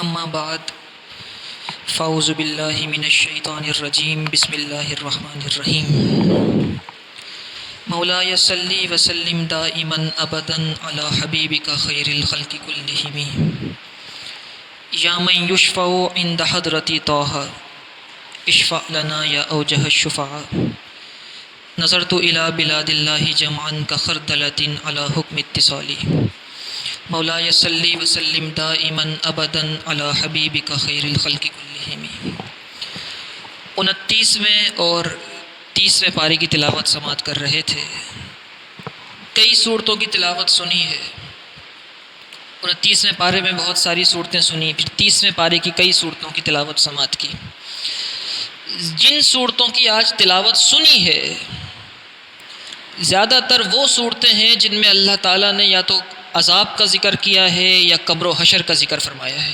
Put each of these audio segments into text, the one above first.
اما بعد فاعوذ باللہ من الشیطان الرجیم بسم اللہ الرحمن الرحیم مولاي صلی وسلم دائما ابدا علی حبیبک خیر الخلق کلہم یا من یشفع عند حضرت طه اشفع لنا یا اوجہ الشفعاء نظرت الی بلاد اللہ جمعا کخردلۃ علی حکم اتصالی مولاي صلی وسلم دائما ابدا علی حبیبک خیر الخلق کلہم۔ 29ویں اور 30ویں پارے کی تلاوت سماعت کر رہے تھے۔ کئی صورتوں کی تلاوت سنی ہے۔ 29ویں پارے میں بہت ساری صورتیں سنی، پھر 30ویں پارے کی کئی صورتوں کی تلاوت سماعت کی۔ جن صورتوں کی آج تلاوت سنی ہے زیادہ تر وہ صورتیں ہیں جن میں اللہ تعالیٰ نے یا تو عذاب کا ذکر کیا ہے یا قبر و حشر کا ذکر فرمایا ہے۔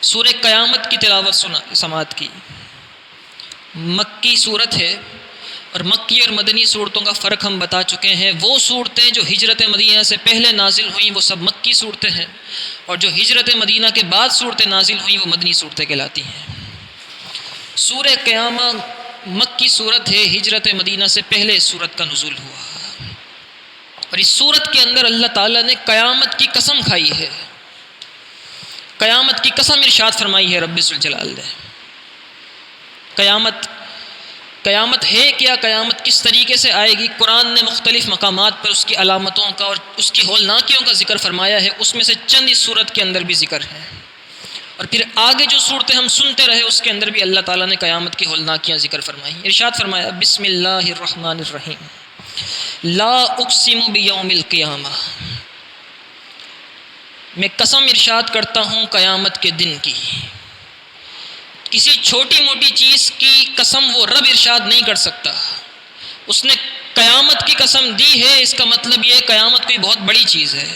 سورہ قیامت کی تلاوت سماعت کی۔ مکی صورت ہے اور مکی اور مدنی صورتوں کا فرق ہم بتا چکے ہیں۔ وہ صورتیں جو ہجرت مدینہ سے پہلے نازل ہوئیں وہ سب مکی صورتیں ہیں، اور جو ہجرت مدینہ کے بعد صورتیں نازل ہوئیں وہ مدنی صورتیں کہلاتی ہیں۔ سورہ قیامت مکی صورت ہے، ہجرت مدینہ سے پہلے اس صورت کا نزول ہوا، اور اس صورت کے اندر اللہ تعالیٰ نے قیامت کی قسم کھائی ہے۔ قیامت کی قسم ارشاد فرمائی ہے رب ذوالجلال نے۔ قیامت ہے کیا، قیامت کس طریقے سے آئے گی، قرآن نے مختلف مقامات پر اس کی علامتوں کا اور اس کی ہولناکیوں کا ذکر فرمایا ہے۔ اس میں سے چند اس صورت کے اندر بھی ذکر ہے، اور پھر آگے جو صورتیں ہم سنتے رہے اس کے اندر بھی اللہ تعالیٰ نے قیامت کی ہولناکیاں ذکر فرمائی۔ ارشاد فرمایا بسم اللہ الرحمن الرحیم لا اقسم بیوم القیامہ، میں قسم ارشاد کرتا ہوں قیامت کے دن کی۔ کسی چھوٹی موٹی چیز کی قسم وہ رب ارشاد نہیں کر سکتا، اس نے قیامت کی قسم دی ہے، اس کا مطلب یہ قیامت کوئی بہت بڑی چیز ہے۔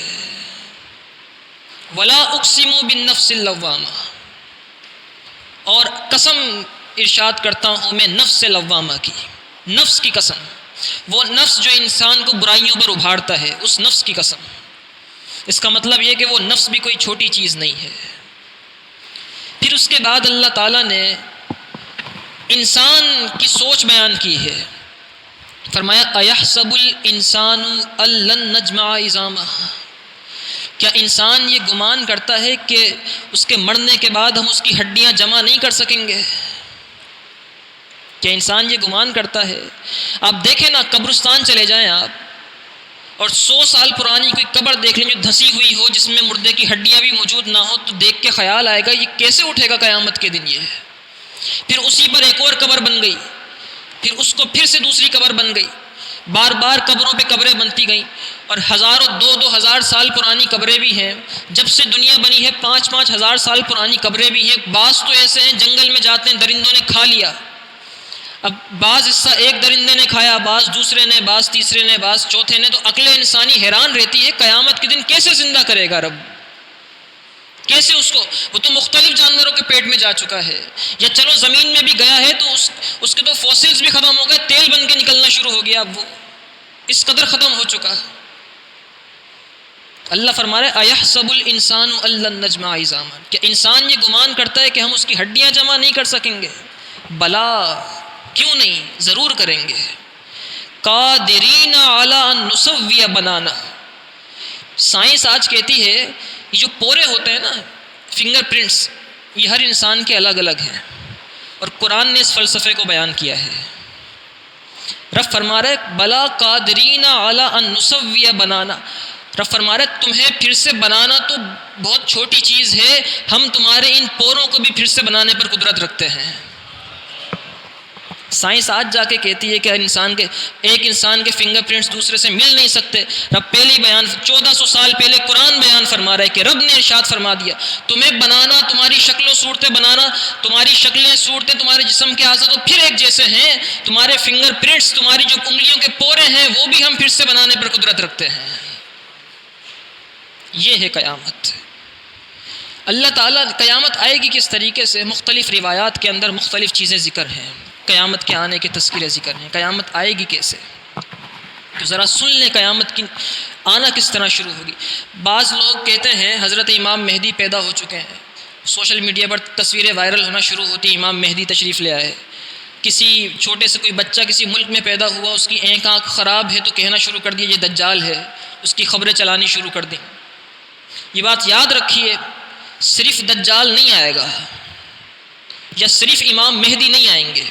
ولا اقسم بالنفس اللوامہ، اور قسم ارشاد کرتا ہوں میں نفس لوامہ کی، نفس کی قسم، وہ نفس جو انسان کو برائیوں پر ابھارتا ہے، اس نفس کی قسم۔ اس کا مطلب یہ کہ وہ نفس بھی کوئی چھوٹی چیز نہیں ہے۔ پھر اس کے بعد اللہ تعالیٰ نے انسان کی سوچ بیان کی ہے۔ فرمایا ایحسب الانسان ان لن نجمع عظامہ، کیا انسان یہ گمان کرتا ہے کہ اس کے مرنے کے بعد ہم اس کی ہڈیاں جمع نہیں کر سکیں گے؟ کیا انسان یہ گمان کرتا ہے؟ آپ دیکھیں نا، قبرستان چلے جائیں آپ اور 100 سال پرانی کوئی قبر دیکھ لیں جو دھسی ہوئی ہو، جس میں مردے کی ہڈیاں بھی موجود نہ ہو، تو دیکھ کے خیال آئے گا یہ کیسے اٹھے گا قیامت کے دن۔ یہ پھر اسی پر ایک اور قبر بن گئی، پھر اس کو پھر سے دوسری قبر بن گئی، بار بار قبروں پہ قبریں بنتی گئیں، اور ہزاروں 2,000 سال پرانی قبریں بھی ہیں۔ جب سے دنیا بنی ہے 5,000 5,000 سال پرانی قبریں بھی ہیں۔ بعض تو ایسے ہیں جنگل میں جاتے ہیں درندوں نے کھا لیا، اب بعض حصہ ایک درندے نے کھایا، بعض دوسرے نے، بعض تیسرے نے، بعض چوتھے نے، تو عقل انسانی حیران رہتی ہے قیامت کے دن کیسے زندہ کرے گا رب، کیسے اس کو، وہ تو مختلف جانوروں کے پیٹ میں جا چکا ہے، یا چلو زمین میں بھی گیا ہے تو اس کے تو فوسلز بھی ختم ہو گئے، تیل بن کے نکلنا شروع ہو گیا، اب وہ اس قدر ختم ہو چکا۔ اللہ فرما رہے ایحسب الانسان ان لن نجمع عظامہ، کہ انسان یہ گمان کرتا ہے کہ ہم اس کی ہڈیاں جمع نہیں کر سکیں گے۔ بلا، کیوں نہیں، ضرور کریں گے۔ قادرین علی ان نسوی بنانا، سائنس آج کہتی ہے یہ جو پورے ہوتے ہیں نا، فنگر پرنٹس، یہ ہر انسان کے الگ الگ ہیں، اور قرآن نے اس فلسفے کو بیان کیا ہے۔ رب فرما رہے بلا قادرین علی ان نسوی بنانا، رب فرما رہے تمہیں پھر سے بنانا تو بہت چھوٹی چیز ہے، ہم تمہارے ان پوروں کو بھی پھر سے بنانے پر قدرت رکھتے ہیں۔ سائنس آج جا کے کہتی ہے کہ ایک انسان کے فنگر پرنٹس دوسرے سے مل نہیں سکتے۔ رب پہلے بیان 1400 سال پہلے قرآن بیان فرما رہا ہے کہ رب نے ارشاد فرما دیا تمہیں بنانا، تمہاری شکل و صورتیں بنانا، تمہاری شکلیں صورتیں تمہارے جسم کے اعضاء تو پھر ایک جیسے ہیں، تمہارے فنگر پرنٹس، تمہاری جو انگلیوں کے پورے ہیں وہ بھی ہم پھر سے بنانے پر قدرت رکھتے ہیں۔ یہ ہے قیامت۔ اللہ تعالیٰ قیامت آئے گی کس طریقے سے، مختلف روایات کے اندر مختلف چیزیں ذکر ہیں، قیامت کے آنے کے تذکرے ذکر ہیں، قیامت آئے گی کیسے۔ تو ذرا سن لیں قیامت کی آنا کس طرح شروع ہوگی۔ بعض لوگ کہتے ہیں حضرت امام مہدی پیدا ہو چکے ہیں، سوشل میڈیا پر تصویریں وائرل ہونا شروع ہوتی ہیں، امام مہدی تشریف لے آئے۔ کسی چھوٹے سے کوئی بچہ کسی ملک میں پیدا ہوا، اس کی آنکھ خراب ہے تو کہنا شروع کر دیا یہ دجال ہے، اس کی خبریں چلانی شروع کر دیں۔ یہ بات یاد رکھیے، صرف دجال نہیں آئے گا یا صرف امام مہدی نہیں آئیں گے۔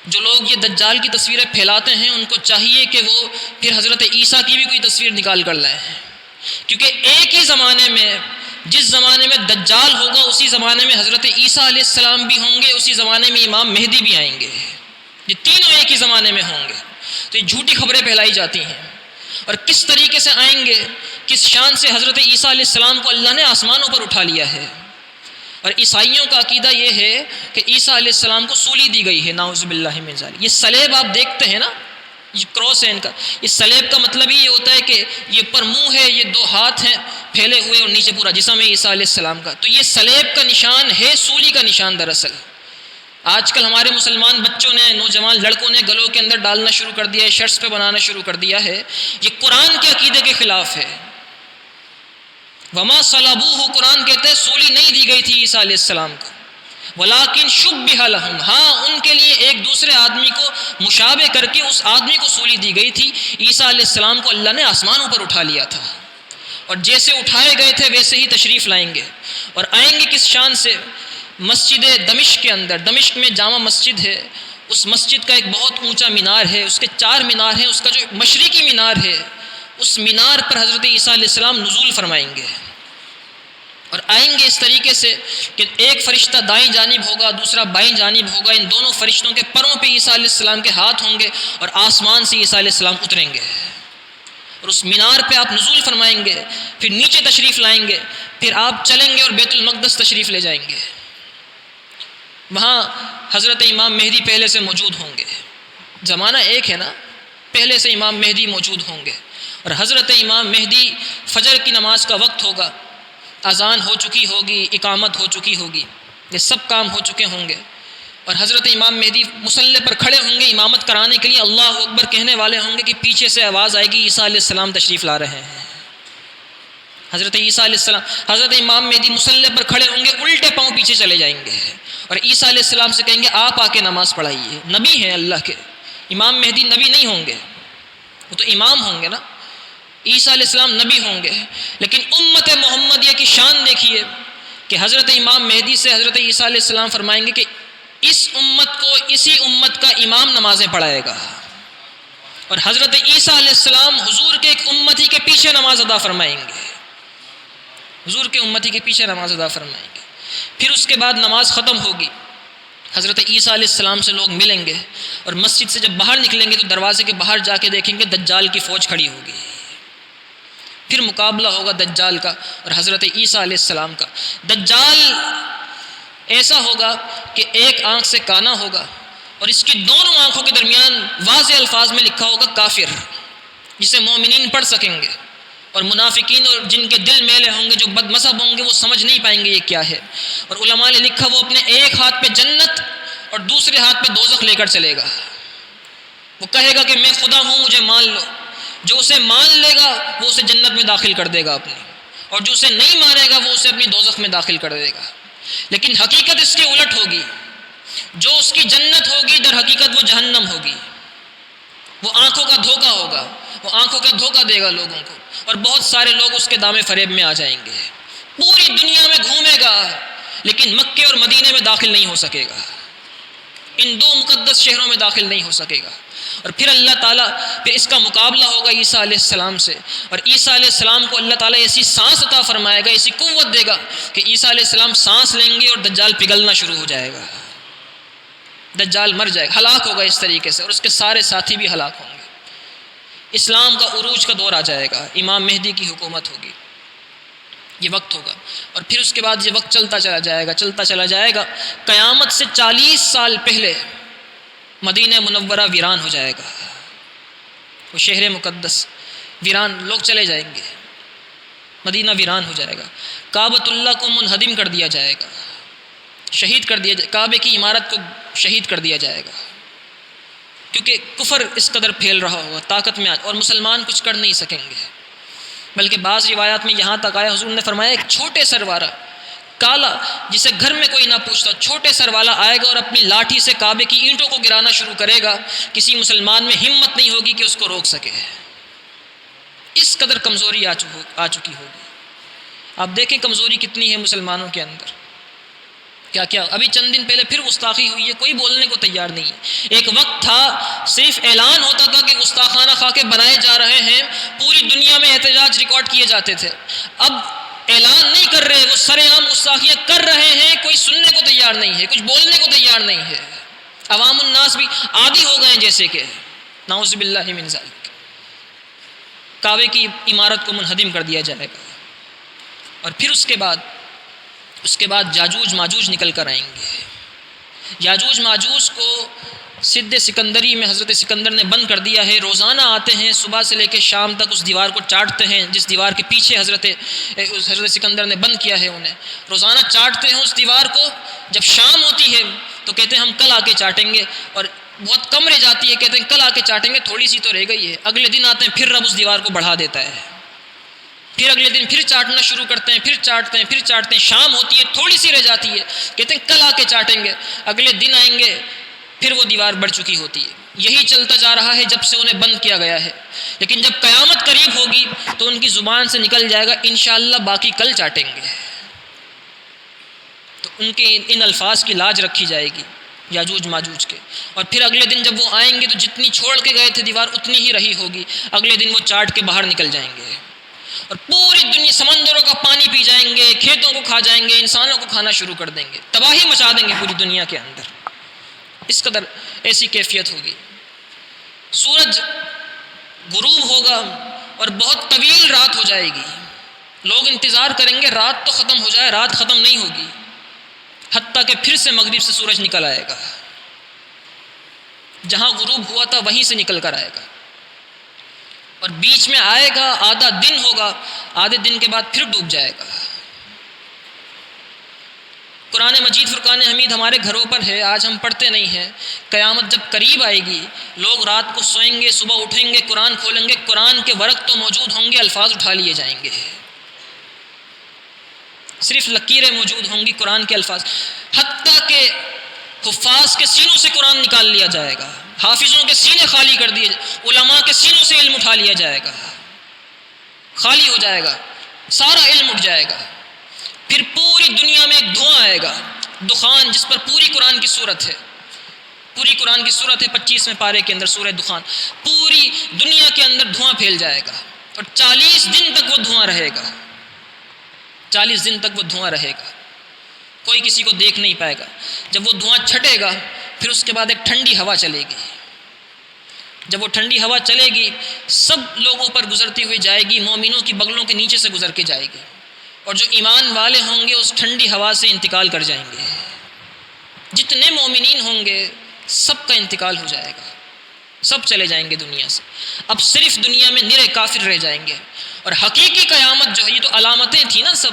جو لوگ یہ دجال کی تصویریں پھیلاتے ہیں ان کو چاہیے کہ وہ پھر حضرت عیسیٰ کی بھی کوئی تصویر نکال کر لائیں، کیونکہ ایک ہی زمانے میں، جس زمانے میں دجال ہوگا اسی زمانے میں حضرت عیسیٰ علیہ السلام بھی ہوں گے، اسی زمانے میں امام مہدی بھی آئیں گے، یہ تینوں ایک ہی زمانے میں ہوں گے۔ تو یہ جھوٹی خبریں پھیلائی جاتی ہیں، اور کس طریقے سے آئیں گے، کس شان سے حضرت عیسیٰ علیہ السلام کو اللہ نے آسمانوں پر اٹھا لیا ہے۔ اور عیسائیوں کا عقیدہ یہ ہے کہ عیسیٰ علیہ السلام کو سولی دی گئی ہے، نعوذ باللہ من ذالک۔ یہ صلیب آپ دیکھتے ہیں نا، یہ کراس ہے ان کا، یہ صلیب کا مطلب ہی یہ ہوتا ہے کہ یہ پر منہ ہے، یہ دو ہاتھ ہیں پھیلے ہوئے اور نیچے پورا جسم ہے عیسیٰ علیہ السلام کا۔ تو یہ صلیب کا نشان ہے، سولی کا نشان دراصل۔ آج کل ہمارے مسلمان بچوں نے، نوجوان لڑکوں نے گلوں کے اندر ڈالنا شروع کر دیا ہے، شرٹس پہ بنانا شروع کر دیا ہے، یہ قرآن کے عقیدے کے خلاف ہے۔ وما صلبوہ، قرآن کہتے ہیں سولی نہیں دی گئی تھی عیسیٰ علیہ السلام کو، ولیکن شبہ لہم، ہاں ان کے لیے ایک دوسرے آدمی کو مشابہ کر کے اس آدمی کو سولی دی گئی تھی۔ عیسیٰ علیہ السلام کو اللہ نے آسمانوں پر اٹھا لیا تھا، اور جیسے اٹھائے گئے تھے ویسے ہی تشریف لائیں گے، اور آئیں گے کس شان سے؟ مسجد دمشق کے اندر، دمشق میں جامع مسجد ہے، اس مسجد کا ایک بہت اونچا مینار ہے، اس کے 4 مینار ہیں، اس کا جو مشرقی مینار ہے اس مینار پر حضرت عیسیٰ علیہ السلام نزول فرمائیں گے، اور آئیں گے اس طریقے سے کہ ایک فرشتہ دائیں جانب ہوگا، دوسرا بائیں جانب ہوگا، ان دونوں فرشتوں کے پروں پہ عیسیٰ علیہ السلام کے ہاتھ ہوں گے، اور آسمان سے عیسیٰ علیہ السلام اتریں گے، اور اس مینار پہ آپ نزول فرمائیں گے، پھر نیچے تشریف لائیں گے، پھر آپ چلیں گے اور بیت المقدس تشریف لے جائیں گے۔ وہاں حضرت امام مہدی پہلے سے موجود ہوں گے، زمانہ ایک ہے نا، پہلے سے امام مہدی موجود ہوں گے، اور حضرت امام مہدی فجر کی نماز کا وقت ہوگا، اذان ہو چکی ہوگی، اقامت ہو چکی ہوگی، یہ سب کام ہو چکے ہوں گے، اور حضرت امام مہدی مصلی پر کھڑے ہوں گے امامت کرانے کے لیے، اللہ اکبر کہنے والے ہوں گے کہ پیچھے سے آواز آئے گی عیسیٰ علیہ السلام تشریف لا رہے ہیں۔ حضرت عیسیٰ علیہ السلام، حضرت امام مہدی مصلی پر کھڑے ہوں گے، الٹے پاؤں پیچھے چلے جائیں گے، اور عیسیٰ علیہ السلام سے کہیں گے آپ آ کے نماز پڑھائیے۔ نبی ہیں اللہ کے، امام مہدی نبی نہیں ہوں گے، وہ تو امام ہوں گے نا، عیسیٰ علیہ السلام نبی ہوں گے، لیکن امت محمدیہ کی شان دیکھیے کہ حضرت امام مہدی سے حضرت عیسیٰ علیہ السلام فرمائیں گے کہ اس امت کو اسی امت کا امام نمازیں پڑھائے گا، اور حضرت عیسیٰ علیہ السلام حضور کے ایک امتی کے پیچھے نماز ادا فرمائیں گے، حضور کے امتی کے پیچھے نماز ادا فرمائیں گے۔ پھر اس کے بعد نماز ختم ہوگی، حضرت عیسیٰ علیہ السلام سے لوگ ملیں گے، اور مسجد سے جب باہر نکلیں گے تو دروازے کے باہر جا کے دیکھیں گے دجال کی فوج کھڑی ہوگی، پھر مقابلہ ہوگا دجال کا اور حضرت عیسیٰ علیہ السلام کا۔ دجال ایسا ہوگا کہ ایک آنکھ سے کانا ہوگا، اور اس کی دونوں آنکھوں کے درمیان واضح الفاظ میں لکھا ہوگا کافر، جسے مومنین پڑھ سکیں گے، اور منافقین اور جن کے دل میلے ہوں گے، جو بد مذہب ہوں گے، وہ سمجھ نہیں پائیں گے یہ کیا ہے۔ اور علماء نے لکھا وہ اپنے ایک ہاتھ پہ جنت اور دوسرے ہاتھ پہ دوزخ لے کر چلے گا، وہ کہے گا کہ میں خدا ہوں مجھے مان لو، جو اسے مان لے گا وہ اسے جنت میں داخل کر دے گا اپنی، اور جو اسے نہیں مانے گا وہ اسے اپنی دوزخ میں داخل کر دے گا۔ لیکن حقیقت اس کے الٹ ہوگی، جو اس کی جنت ہوگی در حقیقت وہ جہنم ہوگی، وہ آنکھوں کا دھوکہ ہوگا، وہ آنکھوں کا دھوکہ دے گا لوگوں کو، اور بہت سارے لوگ اس کے دامے فریب میں آ جائیں گے، پوری دنیا میں گھومے گا لیکن مکے اور مدینے میں داخل نہیں ہو سکے گا، ان 2 مقدس شہروں میں داخل نہیں ہو سکے گا۔ اور پھر اللہ تعالیٰ، پھر اس کا مقابلہ ہوگا عیسیٰ علیہ السلام سے، اور عیسیٰ علیہ السلام کو اللہ تعالیٰ ایسی سانس عطا فرمائے گا، ایسی قوت دے گا کہ عیسیٰ علیہ السلام سانس لیں گے اور دجال پگھلنا شروع ہو جائے گا، دجال مر جائے گا، ہلاک ہوگا اس طریقے سے، اور اس کے سارے ساتھی بھی ہلاک ہوں گے۔ اسلام کا عروج کا دور آ جائے گا، امام مہدی کی حکومت ہوگی، یہ وقت ہوگا، اور پھر اس کے بعد یہ وقت چلتا چلا جائے گا، چلتا چلا جائے گا، قیامت سے 40 سال پہلے مدینہ منورہ ویران ہو جائے گا، وہ شہر مقدس ویران، لوگ چلے جائیں گے، مدینہ ویران ہو جائے گا، کعبۃ اللہ کو منہدم کر دیا جائے گا، شہید کر دیا جائے، کعبے کی عمارت کو شہید کر دیا جائے گا، کیونکہ کفر اس قدر پھیل رہا ہوگا طاقت میں اور مسلمان کچھ کر نہیں سکیں گے۔ بلکہ بعض روایات میں یہاں تک آیا حضور نے فرمایا ایک چھوٹے سر والا کالا جسے گھر میں کوئی نہ پوچھتا، چھوٹے سر والا آئے گا اور اپنی لاٹھی سے کعبے کی اینٹوں کو گرانا شروع کرے گا، کسی مسلمان میں ہمت نہیں ہوگی کہ اس کو روک سکے۔ اس قدر کمزوری آ چکی ہوگی۔ آپ دیکھیں کمزوری کتنی ہے مسلمانوں کے اندر۔ کیا کیا ابھی چند دن پہلے پھر گستاخی ہوئی ہے، کوئی بولنے کو تیار نہیں ہے۔ ایک وقت تھا صرف اعلان ہوتا تھا کہ گستاخانہ خاکے بنائے جا رہے ہیں، پوری دنیا میں احتجاج ریکارڈ کیے جاتے تھے۔ اب اعلان نہیں کر رہے، وہ سرے عام گستاخیاں کر رہے ہیں، کوئی سننے کو تیار نہیں ہے، کچھ بولنے کو تیار نہیں ہے۔ عوام الناس بھی عادی ہو گئے ہیں، جیسے کہ نعوذ باللہ من ذالک کعبے کی عمارت کو منہدم کر دیا جائے گا، اور پھر اس کے بعد یاجوج ماجوج نکل کر آئیں گے۔ یاجوج ماجوج کو سدھ سکندری میں حضرت سکندر نے بند کر دیا ہے۔ روزانہ آتے ہیں، صبح سے لے کے شام تک اس دیوار کو چاٹتے ہیں جس دیوار کے پیچھے حضرت سکندر نے بند کیا ہے انہیں۔ روزانہ چاٹتے ہیں اس دیوار کو، جب شام ہوتی ہے تو کہتے ہیں ہم کل آ کے چاٹیں گے، اور بہت کم رہ جاتی ہے، کہتے ہیں کل آ کے چاٹیں گے، تھوڑی سی تو رہ گئی ہے۔ اگلے دن آتے ہیں، پھر رب اس دیوار کو بڑھا دیتا ہے، پھر اگلے دن پھر چاٹنا شروع کرتے ہیں، پھر چاٹتے ہیں، شام ہوتی ہے، تھوڑی سی رہ جاتی ہے، کہتے ہیں کل آ کے چاٹیں گے، اگلے دن آئیں گے، پھر وہ دیوار بڑھ چکی ہوتی ہے۔ یہی چلتا جا رہا ہے جب سے انہیں بند کیا گیا ہے۔ لیکن جب قیامت قریب ہوگی تو ان کی زبان سے نکل جائے گا انشاءاللہ باقی کل چاٹیں گے، تو ان کے ان الفاظ کی لاج رکھی جائے گی یاجوج ماجوج کے۔ اور پھر اگلے دن جب وہ آئیں گے تو جتنی چھوڑ کے گئے تھے دیوار اتنی ہی رہی ہوگی، اگلے دن وہ چاٹ کے باہر نکل جائیں گے، اور پوری دنیا سمندروں کا پانی پی جائیں گے، کھیتوں کو کھا جائیں گے، انسانوں کو کھانا شروع کر دیں گے، تباہی مچا دیں گے پوری دنیا کے اندر۔ اس قدر ایسی کیفیت ہوگی۔ سورج غروب ہوگا اور بہت طویل رات ہو جائے گی، لوگ انتظار کریں گے رات تو ختم ہو جائے، رات ختم نہیں ہوگی، حتیٰ کہ پھر سے مغرب سے سورج نکل آئے گا، جہاں غروب ہوا تھا وہیں سے نکل کر آئے گا، اور بیچ میں آئے گا، آدھا دن ہوگا، آدھے دن کے بعد پھر ڈوب جائے گا۔ قرآن مجید فرقان حمید ہمارے گھروں پر ہے، آج ہم پڑھتے نہیں ہیں۔ قیامت جب قریب آئے گی، لوگ رات کو سوئیں گے، صبح اٹھیں گے، قرآن کھولیں گے، قرآن کے ورق تو موجود ہوں گے، الفاظ اٹھا لیے جائیں گے، صرف لکیریں موجود ہوں گی قرآن کے الفاظ، حتیٰ کہ حفاظ کے سینوں سے قرآن نکال لیا جائے گا، حافظوں کے سینے خالی کر دیے، علماء کے سینوں سے علم اٹھا لیا جائے گا، خالی ہو جائے گا، سارا علم اٹھ جائے گا۔ پھر پوری دنیا میں ایک دھواں آئے گا، دخان، جس پر پوری قرآن کی صورت ہے، پوری قرآن کی صورت ہے 25ویں پارے کے اندر سورہ دخان۔ پوری دنیا کے اندر دھواں پھیل جائے گا، اور 40 دن تک وہ دھواں رہے گا، 40 دن تک وہ دھواں رہے گا، کوئی کسی کو دیکھ نہیں پائے گا۔ جب وہ دھواں چھٹے گا پھر اس کے بعد ایک ٹھنڈی ہوا چلے گی، جب وہ ٹھنڈی ہوا چلے گی سب لوگوں پر گزرتی ہوئی جائے گی، مومنوں کی بغلوں کے نیچے سے گزر کے جائے گی، اور جو ایمان والے ہوں گے اس ٹھنڈی ہوا سے انتقال کر جائیں گے، جتنے مومنین ہوں گے سب کا انتقال ہو جائے گا، سب چلے جائیں گے دنیا سے، اب صرف دنیا میں نرے کافر رہ جائیں گے۔ اور حقیقی قیامت جو ہے، یہ تو علامتیں تھیں نا سب،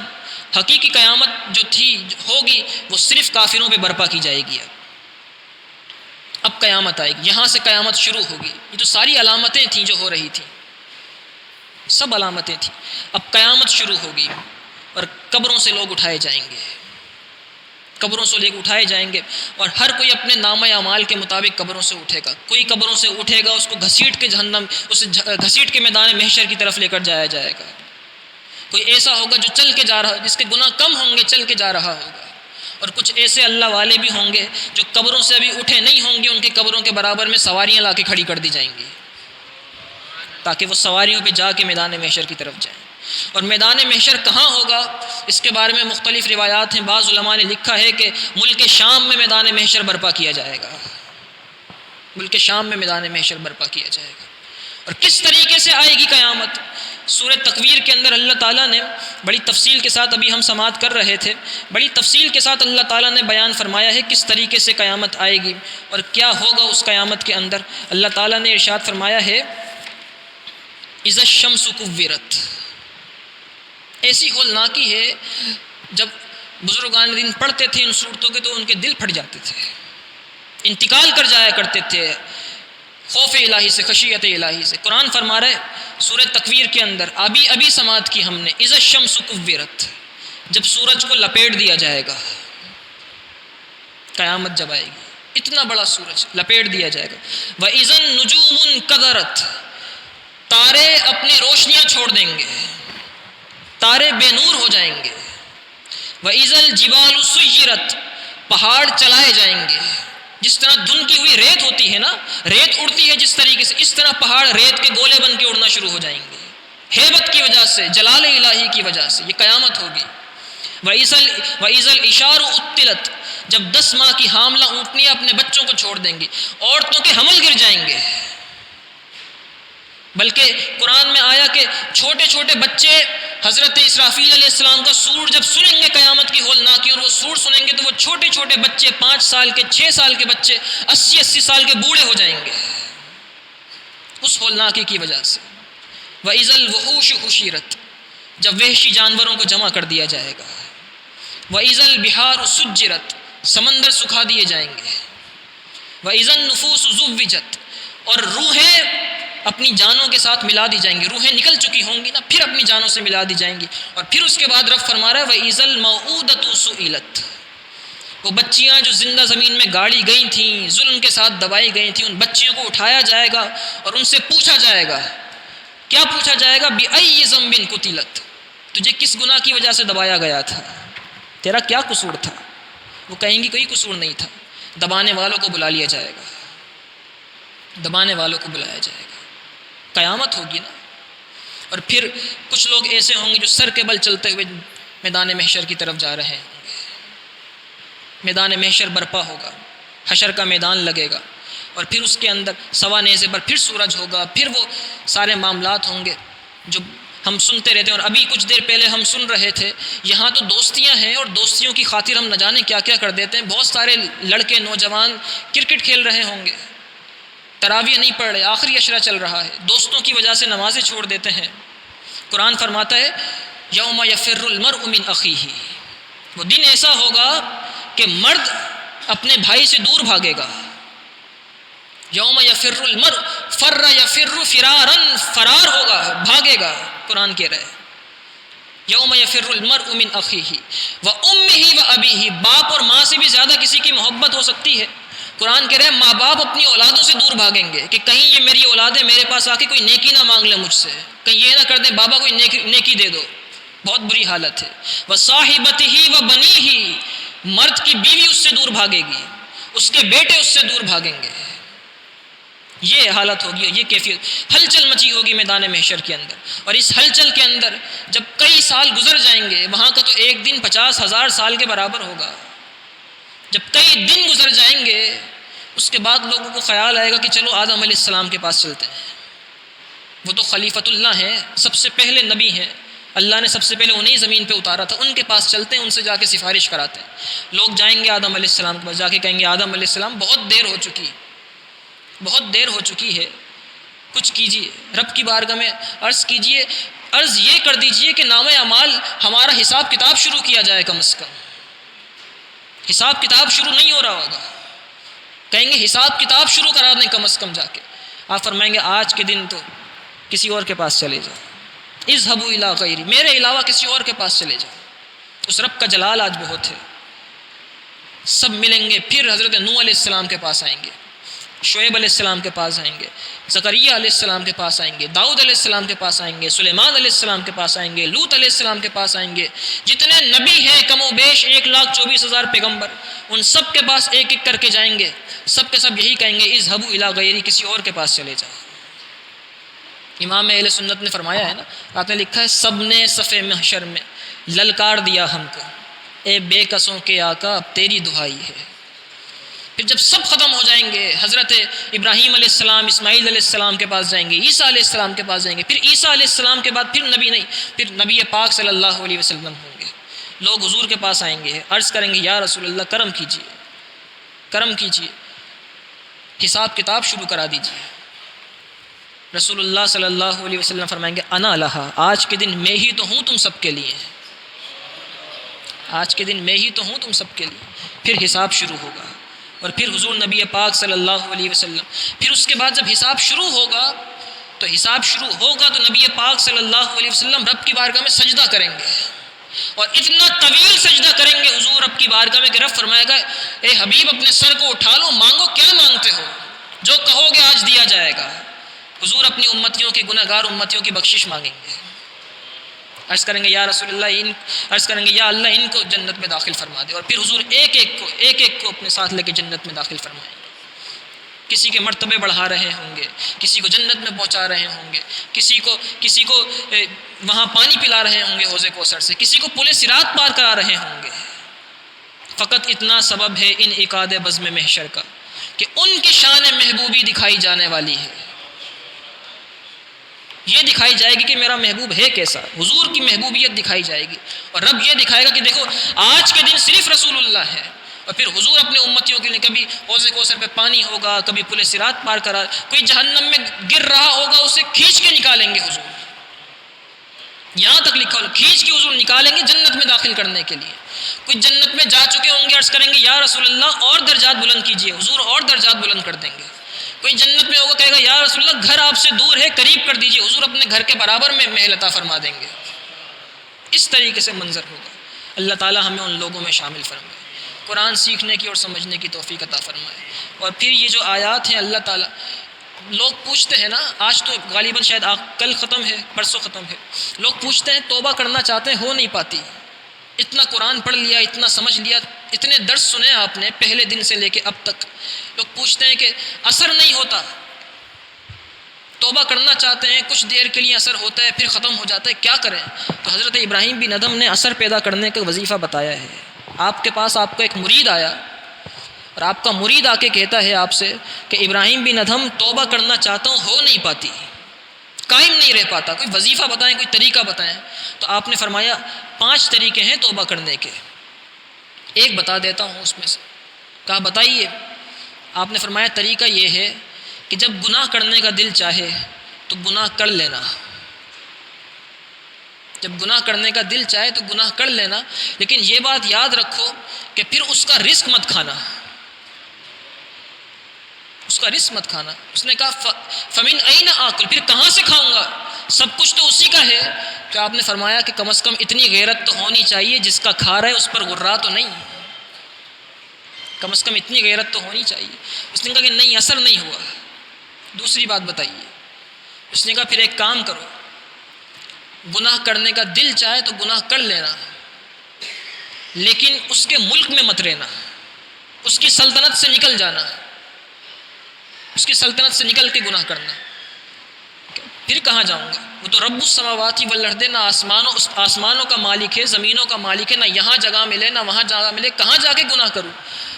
حقیقی قیامت جو تھی ہوگی وہ صرف کافروں پہ برپا کی جائے گی۔ اب قیامت آئے گی، یہاں سے قیامت شروع ہوگی، یہ تو ساری علامتیں تھیں جو ہو رہی تھیں، سب علامتیں تھیں، اب قیامت شروع ہوگی، اور قبروں سے لوگ اٹھائے جائیں گے، قبروں سے لوگ اٹھائے جائیں گے، اور ہر کوئی اپنے نامہ اعمال کے مطابق قبروں سے اٹھے گا، کوئی قبروں سے اٹھے گا اس کو گھسیٹ کے جہنم، اسے گھسیٹ کے میدان محشر کی طرف لے کر جایا جائے گا، کوئی ایسا ہوگا جو چل کے جا رہا، جس کے گناہ کم ہوں گے چل کے جا رہا ہوگا، اور کچھ ایسے اللہ والے بھی ہوں گے جو قبروں سے ابھی اٹھے نہیں ہوں گے، ان کے قبروں کے برابر میں سواریاں لا کے کھڑی کر دی جائیں گی تاکہ وہ سواریوں پہ جا کے میدان محشر کی طرف جائیں۔ اور میدان محشر کہاں ہوگا اس کے بارے میں مختلف روایات ہیں، بعض علماء نے لکھا ہے کہ ملک شام میں میدان محشر برپا کیا جائے گا، ملک شام میں میدان محشر برپا کیا جائے گا۔ اور کس طریقے سے آئے گی قیامت؟ سورہ تکویر کے اندر اللہ تعالیٰ نے بڑی تفصیل کے ساتھ، ابھی ہم سماعت کر رہے تھے، بڑی تفصیل کے ساتھ اللہ تعالیٰ نے بیان فرمایا ہے کس طریقے سے قیامت آئے گی اور کیا ہوگا اس قیامت کے اندر۔ اللہ تعالیٰ نے ارشاد فرمایا ہے اذا الشمس کورت، ایسی ہولناکی ہے، جب بزرگان دین پڑھتے تھے ان صورتوں کے تو ان کے دل پھٹ جاتے تھے، انتقال کر جایا کرتے تھے، خوف الہی سے، خشیت الہی سے۔ قرآن فرما رہے سورہ تکویر کے اندر ابھی سماعت کی ہم نے، اذا الشمس کورت، جب سورج کو لپیٹ دیا جائے گا، قیامت جب آئے گی، اتنا بڑا سورج لپیٹ دیا جائے گا۔ وَإِذَا النُّجُومُ انْكَدَرَتْ، تارے اپنی روشنیاں چھوڑ دیں گے، تارے بے نور ہو جائیں گے۔ وَإِذَا الْجِبَالُ سُيِّرَتْ، پہاڑ چلائے جائیں گے، جس طرح دھن کی ہوئی ریت ہوتی ہے نا، ریت اڑتی ہے جس طریقے سے، اس طرح پہاڑ ریت کے گولے بن کے اڑنا شروع ہو جائیں گے، ہیبت کی وجہ سے، جلال الہی کی وجہ سے، یہ قیامت ہوگی۔ وَإِذَا الْإِشَارُ اُطِّلَتْ، جب 10 ماہ کی حاملہ اونٹنیاں اپنے بچوں کو چھوڑ دیں گی، عورتوں کے حمل گر جائیں گے۔ بلکہ قرآن میں آیا کہ چھوٹے چھوٹے بچے حضرت اسرافیل علیہ السلام کا سور جب سنیں گے قیامت کی ہولناکی، اور وہ سور سنیں گے تو وہ چھوٹے چھوٹے بچے 5 سال کے، 6 سال کے بچے 80 سال کے بوڑھے ہو جائیں گے اس ہولناکی کی وجہ سے۔ وَإِذَا الْوُحُوشُ حُشِرَتْ، جب وحشی جانوروں کو جمع کر دیا جائے گا۔ وَإِذَا الْبِحَارُ سُجِّرَتْ، سمندر سکھا دیے جائیں گے۔ وَإِذَا النُّفُوسُ زُوِّجَتْ، اور روحیں اپنی جانوں کے ساتھ ملا دی جائیں گی، روحیں نکل چکی ہوں گی نا، پھر اپنی جانوں سے ملا دی جائیں گی۔ اور پھر اس کے بعد رب فرما رہا ہے وَإِذَا الْمَوْءُودَةُ سُئِلَتْ، وہ بچیاں جو زندہ زمین میں گاڑی گئی تھیں، ظلم کے ساتھ دبائی گئی تھیں، ان بچیوں کو اٹھایا جائے گا اور ان سے پوچھا جائے گا، کیا پوچھا جائے گا؟ بِأَيِّ ذَنبٍ قُتِلَتْ، تجھے کس گناہ کی وجہ سے دبایا گیا تھا، تیرا کیا قصور تھا؟ وہ کہیں گی کوئی قصور نہیں تھا۔ دبانے والوں کو بلا لیا جائے گا، دبانے والوں کو بلایا جائے گا، قیامت ہوگی نا۔ اور پھر کچھ لوگ ایسے ہوں گے جو سر کے بل چلتے ہوئے میدان محشر کی طرف جا رہے ہوں گے۔ میدان محشر برپا ہوگا، حشر کا میدان لگے گا، اور پھر اس کے اندر سوا نیزے پر پھر سورج ہوگا، پھر وہ سارے معاملات ہوں گے جو ہم سنتے رہتے ہیں۔ اور ابھی کچھ دیر پہلے ہم سن رہے تھے، یہاں تو دوستیاں ہیں اور دوستیوں کی خاطر ہم نہ جانے کیا کیا کر دیتے ہیں۔ بہت سارے لڑکے نوجوان کرکٹ کھیل رہے ہوں گے، تراویح نہیں پڑھ رہے، آخری عشرہ چل رہا ہے، دوستوں کی وجہ سے نمازیں چھوڑ دیتے ہیں۔ قرآن فرماتا ہے یوم یفر المرء من اخیہ، وہ دن ایسا ہوگا کہ مرد اپنے بھائی سے دور بھاگے گا۔ یوم یفر المرء، فر یفر فرارا، فرار ہوگا، بھاگے گا۔ قرآن کہہ رہا ہے یوم یفر المرء من اخیہ وامہ وابیہ، باپ اور ماں سے بھی زیادہ کسی کی محبت ہو سکتی ہے۔ قرآن کہہ رہے ہیں ماں باپ اپنی اولادوں سے دور بھاگیں گے کہ کہیں یہ میری اولادیں میرے پاس آ کے کوئی نیکی نہ مانگ لیں مجھ سے، کہیں یہ نہ کر دیں بابا کوئی نیکی دے دو، بہت بری حالت ہے۔ وصاحبتہ وبنیہ، مرد کی بیوی اس سے دور بھاگے گی، اس کے بیٹے اس سے دور بھاگیں گے۔ یہ حالت ہوگی، یہ کیفیت، ہلچل مچی ہوگی میدان محشر کے اندر۔ اور اس ہلچل کے اندر جب کئی سال گزر جائیں گے، وہاں کا تو ایک دن 50,000 سال کے برابر ہوگا۔ جب کئی دن گزر جائیں گے، اس کے بعد لوگوں کو خیال آئے گا کہ چلو آدم علیہ السلام کے پاس چلتے ہیں، وہ تو خلیفۃ اللہ ہیں، سب سے پہلے نبی ہیں، اللہ نے سب سے پہلے انہیں زمین پہ اتارا تھا، ان کے پاس چلتے ہیں، ان سے جا کے سفارش کراتے ہیں۔ لوگ جائیں گے آدم علیہ السلام کے پاس، جا کے کہیں گے آدم علیہ السلام بہت دیر ہو چکی، بہت دیر ہو چکی ہے، کچھ کیجیے، رب کی بارگاہ میں عرض کیجیے، عرض یہ کر دیجیے کہ نامہ اعمال ہمارا حساب کتاب شروع کیا جائے، کم از کم حساب کتاب شروع نہیں ہو رہا ہوگا، کہیں گے حساب کتاب شروع کرا دیں کم از کم جا کے۔ آپ فرمائیں گے آج کے دن تو کسی اور کے پاس چلے جاؤ، اذهبوا الی غیری، میرے علاوہ کسی اور کے پاس چلے جاؤ۔ اس رب کا جلال آج بہت ہے، سب ملیں گے۔ پھر حضرت نوح علیہ السلام کے پاس آئیں گے، شعیب علیہ السلام کے پاس آئیں گے، زکریا علیہ السلام کے پاس آئیں گے، داؤد علیہ السلام کے پاس آئیں گے، سلیمان علیہ السلام کے پاس آئیں گے، لوط علیہ السلام کے پاس آئیں گے۔ جتنے نبی ہیں کم و بیش 1,24,000 پیغمبر، ان سب کے پاس ایک ایک کر کے جائیں گے، سب کے سب یہی کہیں گے اذهبوا الی غیری، کسی اور کے پاس چلے جاؤ۔ امام اہل سنت نے فرمایا ہے نا، آپ نے لکھا ہے سب نے صف محشر میں للکار دیا ہم کو، اے بے کسوں کے آقا اب تیری دہائی ہے۔ پھر جب سب ختم ہو جائیں گے، حضرت ابراہیم علیہ السلام، اسماعیل علیہ السلام کے پاس جائیں گے، عیسیٰ علیہ السلام کے پاس جائیں گے، پھر عیسیٰ علیہ السلام کے بعد پھر نبی نہیں، پھر نبی پاک صلی اللہ علیہ وسلم ہوں گے۔ لوگ حضور کے پاس آئیں گے، عرض کریں گے یا رسول اللہ کرم کیجیے، کرم کیجیے، حساب کتاب شروع کرا دیجیے۔ رسول اللہ صلی اللہ علیہ وسلم فرمائیں گے انا لہا، آج کے دن میں ہی تو ہوں تم سب کے لیے، آج کے دن میں ہی تو ہوں تم سب کے لیے۔ پھر حساب شروع ہوگا، اور پھر حضور نبی پاک صلی اللہ علیہ وسلم، پھر اس کے بعد جب حساب شروع ہوگا تو نبی پاک صلی اللہ علیہ وسلم رب کی بارگاہ میں سجدہ کریں گے، اور اتنا طویل سجدہ کریں گے حضور رب کی بارگاہ میں کہ رب فرمائے گا اے حبیب اپنے سر کو اٹھا لو، مانگو کیا مانگتے ہو، جو کہو گے آج دیا جائے گا۔ حضور اپنی امتیوں کے گناہ گار امتیوں کی بخشش مانگیں گے، عرض کریں گے یا رسول اللہ، عرض کریں گے یا اللہ ان کو جنت میں داخل فرما دے، اور پھر حضور ایک ایک کو اپنے ساتھ لے کے جنت میں داخل فرمائیں گے۔ کسی کے مرتبے بڑھا رہے ہوں گے، کسی کو جنت میں پہنچا رہے ہوں گے، کسی کو وہاں پانی پلا رہے ہوں گے حوض کوثر سے، کسی کو پل صراط پار کرا رہے ہوں گے۔ فقط اتنا سبب ہے ان عقاد بزم محشر کا کہ ان کی شان محبوبی دکھائی جانے والی ہے، یہ دکھائی جائے گی کہ میرا محبوب ہے کیسا، حضور کی محبوبیت دکھائی جائے گی، اور رب یہ دکھائے گا کہ دیکھو آج کے دن صرف رسول اللہ ہے، اور پھر حضور اپنے امتیوں کے لیے کبھی حوض کوثر پہ پانی ہوگا، کبھی پل صراط پار کرا، کوئی جہنم میں گر رہا ہوگا اسے کھینچ کے نکالیں گے حضور، یہاں تک لکھا ہو کھینچ کے حضور نکالیں گے جنت میں داخل کرنے کے لیے۔ کچھ جنت میں جا چکے ہوں گے، عرض کریں گے یا رسول اللہ اور درجات بلند کیجئے، حضور اور درجات بلند کر دیں گے۔ کوئی جنت میں ہوگا کہے گا یا رسول اللہ گھر آپ سے دور ہے، قریب کر دیجئے، حضور اپنے گھر کے برابر میں محل عطا فرما دیں گے۔ اس طریقے سے منظر ہوگا۔ اللہ تعالی ہمیں ان لوگوں میں شامل فرمائے، قرآن سیکھنے کی اور سمجھنے کی توفیق عطا فرمائے۔ اور پھر یہ جو آیات ہیں اللہ تعالیٰ، لوگ پوچھتے ہیں نا، آج تو غالباً شاید کل ختم ہے، پرسوں ختم ہے، لوگ پوچھتے ہیں توبہ کرنا چاہتے ہیں ہو نہیں پاتی، اتنا قرآن پڑھ لیا، اتنا سمجھ لیا، اتنے درس سنے آپ نے پہلے دن سے لے کے اب تک، لوگ پوچھتے ہیں کہ اثر نہیں ہوتا، توبہ کرنا چاہتے ہیں کچھ دیر کے لیے اثر ہوتا ہے پھر ختم ہو جاتا ہے، کیا کریں؟ تو حضرت ابراہیم بن ادھم نے اثر پیدا کرنے کا وظیفہ بتایا ہے۔ آپ کے پاس آپ کا ایک مرید آیا، اور آپ کا مرید آ کے کہتا ہے آپ سے کہ ابراہیم بن ادھم توبہ کرنا چاہتا ہوں ہو نہیں پاتی، قائم نہیں رہ پاتا، کوئی وظیفہ بتائیں، کوئی طریقہ بتائیں۔ تو آپ نے فرمایا 5 طریقے ہیں توبہ کرنے کے، ایک بتا دیتا ہوں اس میں سے۔ کہا بتائیے؟ آپ نے فرمایا طریقہ یہ ہے کہ جب گناہ کرنے کا دل چاہے تو گناہ کر لینا، جب گناہ کرنے کا دل چاہے تو گناہ کر لینا، لیکن یہ بات یاد رکھو کہ پھر اس کا رزق مت کھانا، اس کا رزق مت کھانا۔ اس نے کہا فمن این آکل، پھر کہاں سے کھاؤں گا، سب کچھ تو اسی کا ہے۔ تو آپ نے فرمایا کہ کم از کم اتنی غیرت تو ہونی چاہیے، جس کا کھا رہا ہے اس پر غرہ تو نہیں، کم از کم اتنی غیرت تو ہونی چاہیے۔ اس نے کہا کہ نہیں اثر نہیں ہوا۔ دوسری بات بتائیے؟ اس نے کہا پھر ایک کام کرو، گناہ کرنے کا دل چاہے تو گناہ کر لینا، لیکن اس کے ملک میں مت رہنا، اس کی سلطنت سے نکل جانا، اس کی سلطنت سے نکل کے گناہ کرنا۔ پھر کہاں جاؤں گا؟ وہ تو رب السماوات والارض، نہ آسمانوں کا مالک ہے، زمینوں کا مالک ہے، نہ یہاں جگہ ملے نہ وہاں جگہ ملے، کہاں جا کے گناہ کروں؟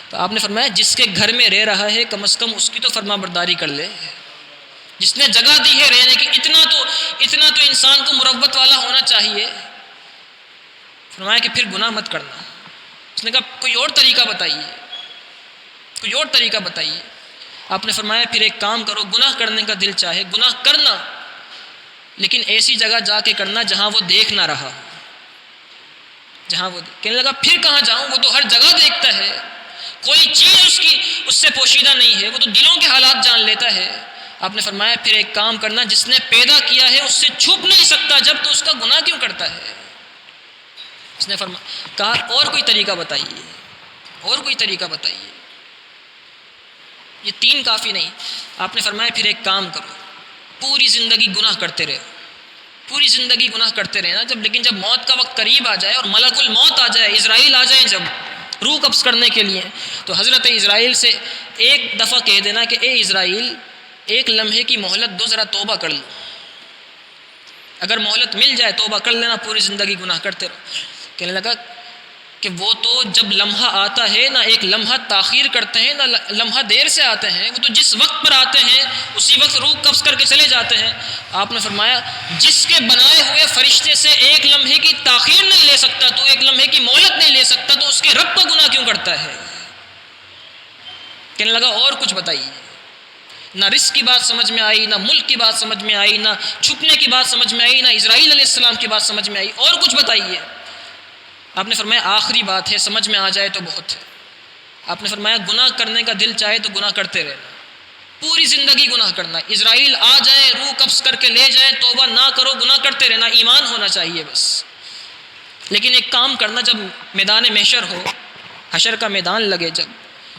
تو آپ نے فرمایا جس کے گھر میں رہ رہا ہے کم از کم اس کی تو فرما برداری کر لے، جس نے جگہ دی ہے رہنے کی، اتنا تو انسان کو مروت والا ہونا چاہیے۔ فرمایا کہ پھر گناہ مت کرنا۔ اس نے کہا کوئی اور طریقہ بتائیے، کوئی اور طریقہ بتائیے۔ آپ نے فرمایا پھر ایک کام کرو، گناہ کرنے کا دل چاہے گناہ کرنا، لیکن ایسی جگہ جا کے کرنا جہاں وہ دیکھ نہ رہا، جہاں وہ کہنے لگا پھر کہاں جاؤں، وہ تو ہر جگہ دیکھتا ہے، کوئی چیز اس سے پوشیدہ نہیں ہے، وہ تو دلوں کے حالات جان لیتا ہے۔ آپ نے فرمایا پھر ایک کام کرنا، جس نے پیدا کیا ہے اس سے چھپ نہیں سکتا جب، تو اس کا گناہ کیوں کرتا ہے؟ اس نے کہا اور کوئی طریقہ بتائیے، اور کوئی طریقہ بتائیے۔ یہ 3 کافی نہیں۔ آپ نے فرمایا پھر ایک کام کرو، پوری زندگی گناہ کرتے رہو، پوری زندگی گناہ کرتے رہنا، لیکن جب موت کا وقت قریب آ جائے اور ملک الموت آ جائے، اسرائیل آ جائیں جب روح قبض کرنے کے لیے، تو حضرت اسرائیل سے ایک دفعہ کہہ دینا کہ اے اسرائیل ایک لمحے کی مہلت دو، ذرا توبہ کر لو۔ اگر مہلت مل جائے توبہ کر لینا، پوری زندگی گناہ کرتے رہو۔ کہنے لگا کہ وہ تو جب لمحہ آتا ہے نہ ایک لمحہ تاخیر کرتے ہیں نہ لمحہ دیر سے آتے ہیں، وہ تو جس وقت پر آتے ہیں اسی وقت روح قبض کر کے چلے جاتے ہیں۔ آپ نے فرمایا جس کے بنائے ہوئے فرشتے سے ایک لمحے کی تاخیر نہیں لے سکتا، تو ایک لمحے کی مہلت نہیں لے سکتا، تو اس کے رب کا گناہ کیوں کرتا ہے؟ کہنے لگا اور کچھ بتائیے۔ نہ رزق کی بات سمجھ میں آئی، نہ ملک کی بات سمجھ میں آئی، نہ چھپنے کی بات سمجھ میں آئی، نہ اسرائیل علیہ السلام کی بات سمجھ میں آئی، اور کچھ بتائیے۔ آپ نے فرمایا آخری بات ہے، سمجھ میں آ جائے تو بہت ہے۔ آپ نے فرمایا گناہ کرنے کا دل چاہے تو گناہ کرتے رہنا، پوری زندگی گناہ کرنا، اسرائیل آ جائے روح قبض کر کے لے جائے توبہ نہ کرو، گناہ کرتے رہنا، ایمان ہونا چاہیے بس۔ لیکن ایک کام کرنا، جب میدان محشر ہو، حشر کا میدان لگے جب،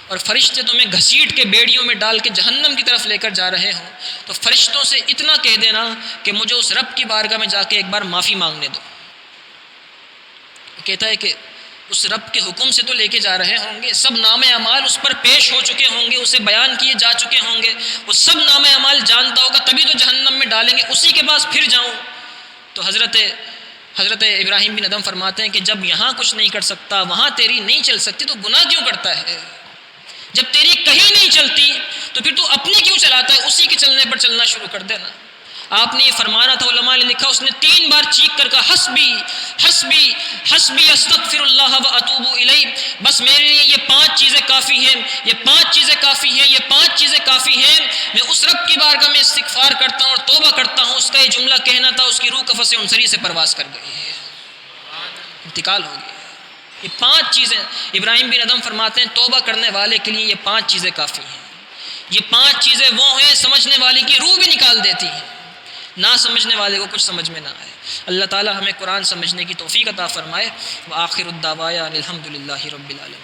اور فرشتے تمہیں گھسیٹ کے بیڑیوں میں ڈال کے جہنم کی طرف لے کر جا رہے ہوں، تو فرشتوں سے اتنا کہہ دینا کہ مجھے اس رب کی بارگاہ میں جا کے ایک بار معافی مانگنے دو۔ کہتا ہے کہ اس رب کے حکم سے تو لے کے جا رہے ہوں گے، سب نام اعمال اس پر پیش ہو چکے ہوں گے، اسے بیان کیے جا چکے ہوں گے، وہ سب نام اعمال جانتا ہوگا، تبھی تو جہنم میں ڈالیں گے، اسی کے پاس پھر جاؤں۔ تو حضرت ابراہیم بن ادم فرماتے ہیں کہ جب یہاں کچھ نہیں کر سکتا، وہاں تیری نہیں چل سکتی، تو گناہ کیوں کرتا ہے؟ جب تیری کہیں نہیں چلتی تو پھر تو اپنی کیوں چلاتا ہے؟ اسی کے چلنے پر چلنا شروع کر دینا۔ آپ نے یہ فرمانا تھا، علماء نے لکھا، اس نے 3 بار چیخ کر کہا حسبی حسبی حسبی استغفر اللہ و اتوب الیہ، بس میرے لیے یہ 5 چیزیں کافی ہیں، یہ 5 چیزیں کافی ہیں، یہ 5 چیزیں کافی ہیں، میں اس رب کی بارگاہ میں استغفار کرتا ہوں اور توبہ کرتا ہوں۔ اس کا یہ جملہ کہنا تھا، اس کی روح کفس انصری سے پرواز کر گئی ہے، انتقال ہو گیا۔ یہ 5 چیزیں ابراہیم بن ادم فرماتے ہیں توبہ کرنے والے کے لیے یہ 5 چیزیں کافی ہیں۔ یہ 5 چیزیں وہ ہیں سمجھنے والے کی روح بھی نکال دیتی ہیں، نہ سمجھنے والے کو کچھ سمجھ میں نہ آئے۔ اللہ تعالی ہمیں قرآن سمجھنے کی توفیق عطا فرمائے۔ وآخر الدعوانا الحمد للہ رب العالمین۔